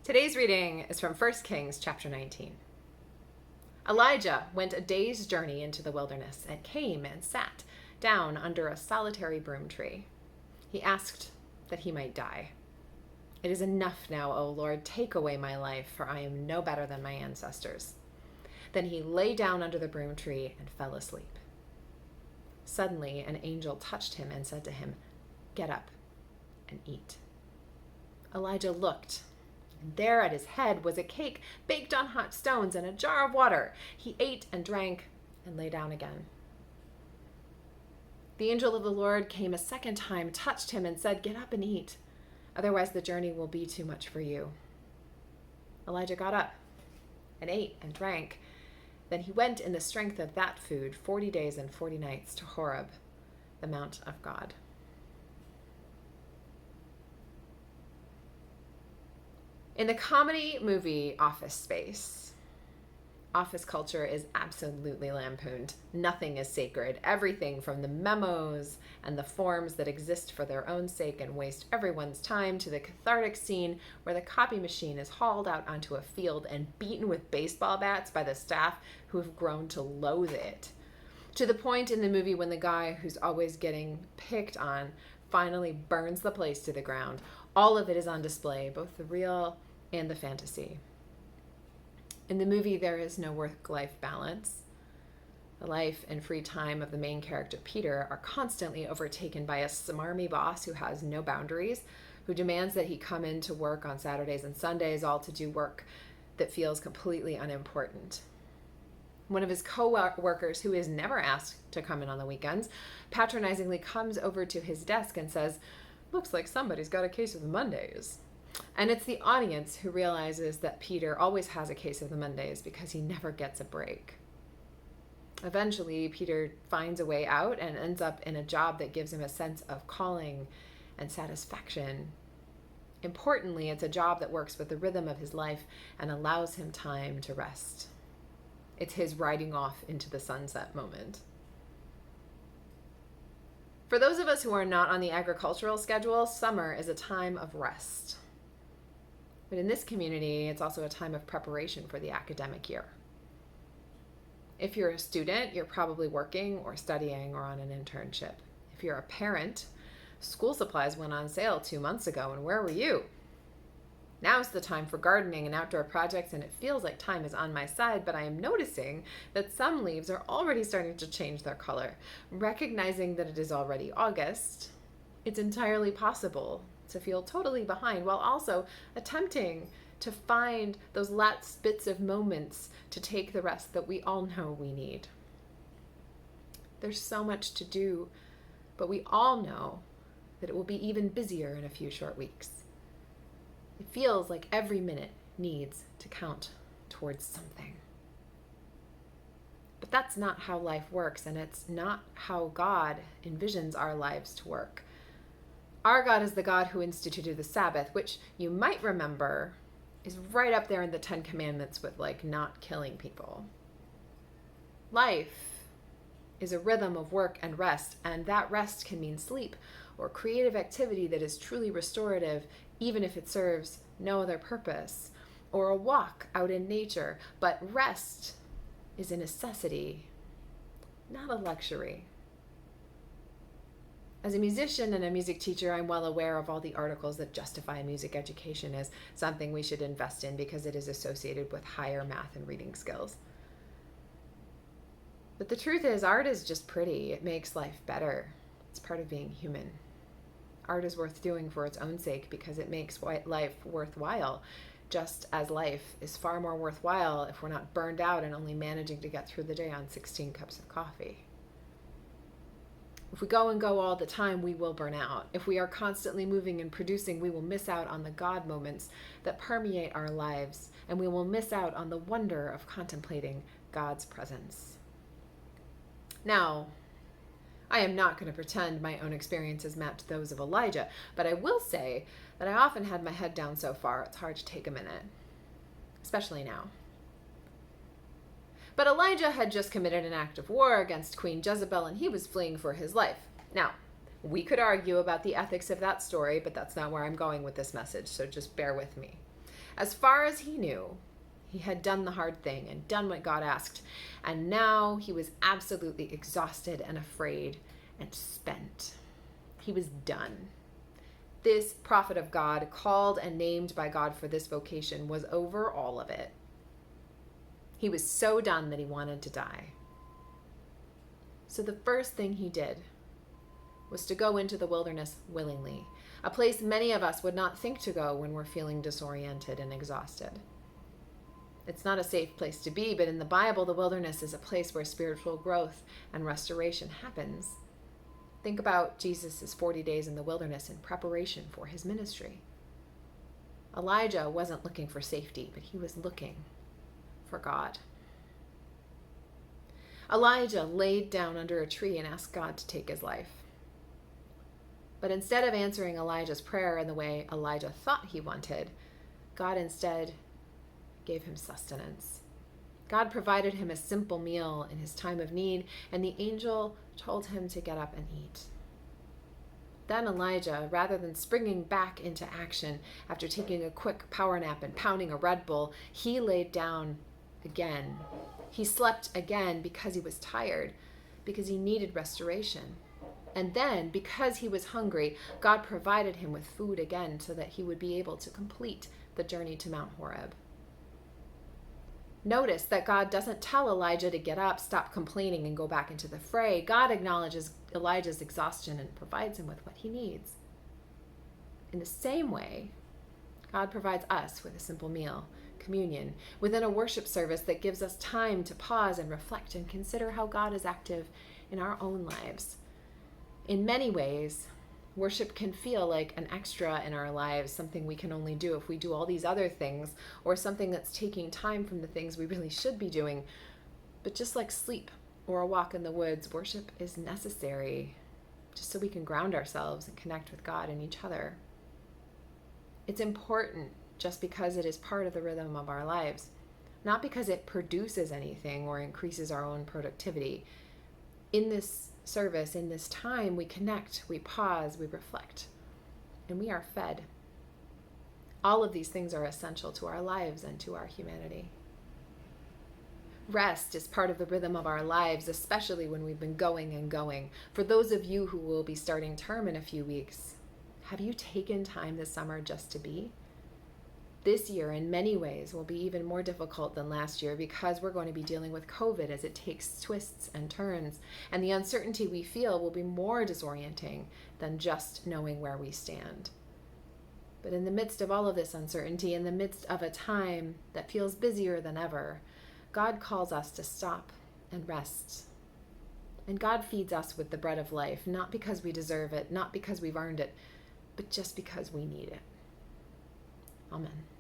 Today's reading is from 1 Kings chapter 19. Elijah went a day's journey into the wilderness and came and sat down under a solitary broom tree. He asked that he might die. "It is enough now, O Lord, take away my life, for I am no better than my ancestors." Then he lay down under the broom tree and fell asleep. Suddenly an angel touched him and said to him, "Get up and eat." Elijah looked, and there at his head was a cake baked on hot stones and a jar of water. He ate and drank and lay down again. The angel of the Lord came a second time, touched him, and said, "Get up and eat. Otherwise the journey will be too much for you." Elijah got up and ate and drank. Then he went in the strength of that food 40 days and 40 nights to Horeb, the mount of God. In the comedy movie Office Space, office culture is absolutely lampooned. Nothing is sacred. Everything from the memos and the forms that exist for their own sake and waste everyone's time to the cathartic scene where the copy machine is hauled out onto a field and beaten with baseball bats by the staff who have grown to loathe it. To the point in the movie when the guy who's always getting picked on finally burns the place to the ground. All of it is on display, both the real and the fantasy. In the movie, there is no work-life balance. The life and free time of the main character, Peter, are constantly overtaken by a smarmy boss who has no boundaries, who demands that he come in to work on Saturdays and Sundays, all to do work that feels completely unimportant. One of his co-workers, who is never asked to come in on the weekends, patronizingly comes over to his desk and says, "Looks like somebody's got a case of the Mondays." And it's the audience who realizes that Peter always has a case of the Mondays because he never gets a break. Eventually, Peter finds a way out and ends up in a job that gives him a sense of calling and satisfaction. Importantly, it's a job that works with the rhythm of his life and allows him time to rest. It's his riding off into the sunset moment. For those of us who are not on the agricultural schedule, summer is a time of rest. But in this community, it's also a time of preparation for the academic year. If you're a student, you're probably working or studying or on an internship. If you're a parent, school supplies went on sale 2 months ago, and where were you? Now's the time for gardening and outdoor projects, and it feels like time is on my side, but I am noticing that some leaves are already starting to change their color. Recognizing that it is already August, it's entirely possible to feel totally behind while also attempting to find those last bits of moments to take the rest that we all know we need. There's so much to do, but we all know that it will be even busier in a few short weeks. It feels like every minute needs to count towards something. But that's not how life works, and it's not how God envisions our lives to work. Our God is the God who instituted the Sabbath, which you might remember is right up there in the 10 Commandments with not killing people. Life is a rhythm of work and rest, and that rest can mean sleep or creative activity that is truly restorative, even if it serves no other purpose, or a walk out in nature. But rest is a necessity, not a luxury. As a musician and a music teacher, I'm well aware of all the articles that justify music education as something we should invest in because it is associated with higher math and reading skills. But the truth is, art is just pretty. It makes life better. It's part of being human. Art is worth doing for its own sake because it makes life worthwhile, just as life is far more worthwhile if we're not burned out and only managing to get through the day on 16 cups of coffee. If we go and go all the time, we will burn out. If we are constantly moving and producing, we will miss out on the God moments that permeate our lives, and we will miss out on the wonder of contemplating God's presence. Now, I am not going to pretend my own experiences match those of Elijah, but I will say that I often had my head down so far, it's hard to take a minute, especially now. But Elijah had just committed an act of war against Queen Jezebel, and he was fleeing for his life. Now, we could argue about the ethics of that story, but that's not where I'm going with this message, so just bear with me. As far as he knew, he had done the hard thing and done what God asked. And now he was absolutely exhausted and afraid and spent. He was done. This prophet of God, called and named by God for this vocation, was over all of it. He was so done that he wanted to die. So the first thing he did was to go into the wilderness willingly, a place many of us would not think to go when we're feeling disoriented and exhausted. It's not a safe place to be, but in the Bible, the wilderness is a place where spiritual growth and restoration happens. Think about Jesus' 40 days in the wilderness in preparation for his ministry. Elijah wasn't looking for safety, but he was looking for God. Elijah laid down under a tree and asked God to take his life. But instead of answering Elijah's prayer in the way Elijah thought he wanted, God instead gave him sustenance. God provided him a simple meal in his time of need, and the angel told him to get up and eat. Then Elijah, rather than springing back into action after taking a quick power nap and pounding a Red Bull, he laid down again. He slept again because he was tired, because he needed restoration. And then, because he was hungry, God provided him with food again so that he would be able to complete the journey to Mount Horeb. Notice that God doesn't tell Elijah to get up, stop complaining, and go back into the fray. God acknowledges Elijah's exhaustion and provides him with what he needs. In the same way, God provides us with a simple meal, communion, within a worship service that gives us time to pause and reflect and consider how God is active in our own lives. In many ways, worship can feel like an extra in our lives, something we can only do if we do all these other things, or something that's taking time from the things we really should be doing. But just like sleep or a walk in the woods, worship is necessary just so we can ground ourselves and connect with God and each other. It's important just because it is part of the rhythm of our lives, not because it produces anything or increases our own productivity. In this service, in this time, we connect, we pause, we reflect, and we are fed. All of these things are essential to our lives and to our humanity. Rest is part of the rhythm of our lives, especially when we've been going and going. For those of you who will be starting term in a few weeks, have you taken time this summer just to be? This year, in many ways, will be even more difficult than last year because we're going to be dealing with COVID as it takes twists and turns, and the uncertainty we feel will be more disorienting than just knowing where we stand. But in the midst of all of this uncertainty, in the midst of a time that feels busier than ever, God calls us to stop and rest. And God feeds us with the bread of life, not because we deserve it, not because we've earned it, but just because we need it. Amen.